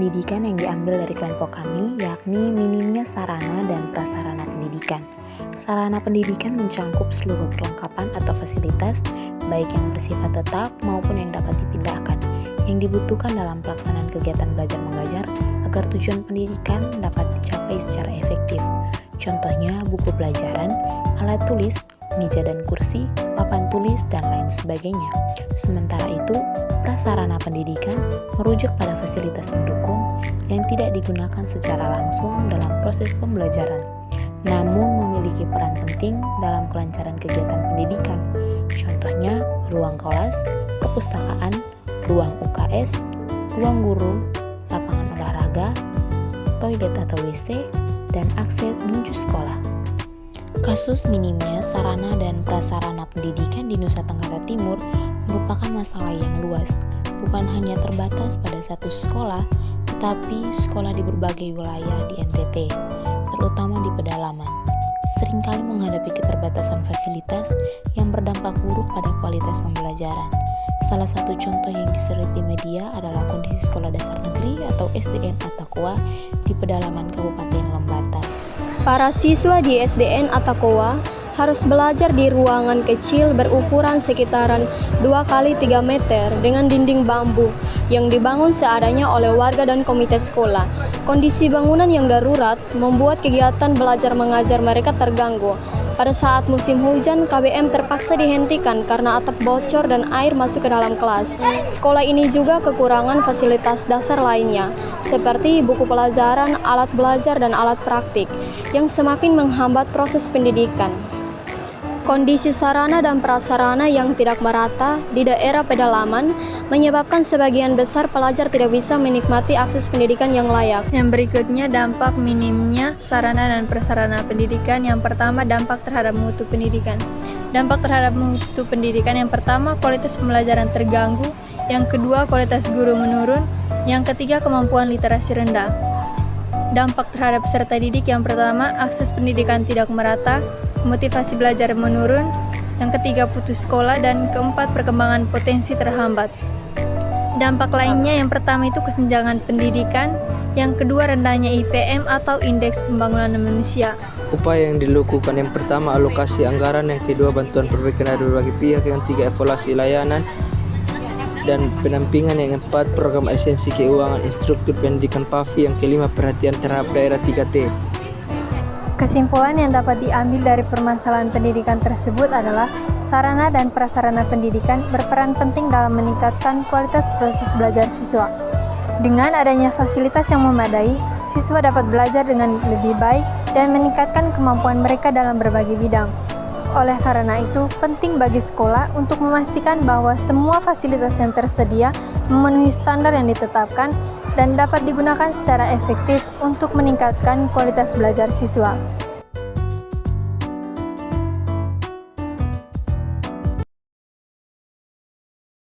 pendidikan yang diambil dari kelompok kami yakni minimnya sarana dan prasarana pendidikan. Sarana pendidikan mencangkup seluruh perlengkapan atau fasilitas, baik yang bersifat tetap maupun yang dapat dipindahkan, yang dibutuhkan dalam pelaksanaan kegiatan belajar mengajar agar tujuan pendidikan dapat dicapai secara efektif. Contohnya buku pelajaran, alat tulis, meja dan kursi, papan tulis, dan lain sebagainya. Sementara itu, prasarana pendidikan merujuk pada fasilitas pendukung yang tidak digunakan secara langsung dalam proses pembelajaran, namun memiliki peran penting dalam kelancaran kegiatan pendidikan. Contohnya, ruang kelas, perpustakaan, ruang UKS, ruang guru, lapangan olahraga, toilet atau WC, dan akses menuju sekolah. Kasus minimnya sarana dan prasarana pendidikan di Nusa Tenggara Timur merupakan masalah yang luas, bukan hanya terbatas pada satu sekolah, tetapi sekolah di berbagai wilayah di NTT, terutama di pedalaman, seringkali menghadapi keterbatasan fasilitas yang berdampak buruk pada kualitas pembelajaran. Salah satu contoh yang diseret di media adalah kondisi sekolah dasar negeri atau SDN Atakoa di pedalaman Kabupaten Lembata. Para siswa di SDN Atakoa harus belajar di ruangan kecil berukuran sekitaran 2x3 meter dengan dinding bambu yang dibangun seadanya oleh warga dan komite sekolah. Kondisi bangunan yang darurat membuat kegiatan belajar mengajar mereka terganggu. Pada saat musim hujan, KBM terpaksa dihentikan karena atap bocor dan air masuk ke dalam kelas. Sekolah ini juga kekurangan fasilitas dasar lainnya, seperti buku pelajaran, alat belajar, dan alat praktik, yang semakin menghambat proses pendidikan. Kondisi sarana dan prasarana yang tidak merata di daerah pedalaman menyebabkan sebagian besar pelajar tidak bisa menikmati akses pendidikan yang layak. Yang berikutnya, dampak minimnya sarana dan prasarana pendidikan. Yang pertama, dampak terhadap mutu pendidikan. Dampak terhadap mutu pendidikan yang pertama, kualitas pembelajaran terganggu. Yang kedua, kualitas guru menurun. Yang ketiga, kemampuan literasi rendah. Dampak terhadap peserta didik yang pertama, akses pendidikan tidak merata, motivasi belajar menurun, yang ketiga putus sekolah, dan keempat perkembangan potensi terhambat. Dampak lainnya yang pertama itu kesenjangan pendidikan, yang kedua rendahnya IPM atau Indeks Pembangunan Manusia. Upaya yang dilakukan yang pertama alokasi anggaran, yang kedua bantuan perbaikan dari berbagai pihak, yang tiga evaluasi layanan dan pendampingan, yang empat program esensi keuangan instruktur pendidikan PAVI, yang kelima perhatian terhadap daerah 3T. Kesimpulan yang dapat diambil dari permasalahan pendidikan tersebut adalah sarana dan prasarana pendidikan berperan penting dalam meningkatkan kualitas proses belajar siswa. Dengan adanya fasilitas yang memadai, siswa dapat belajar dengan lebih baik dan meningkatkan kemampuan mereka dalam berbagai bidang. Oleh karena itu, penting bagi sekolah untuk memastikan bahwa semua fasilitas yang tersedia memenuhi standar yang ditetapkan dan dapat digunakan secara efektif untuk meningkatkan kualitas belajar siswa.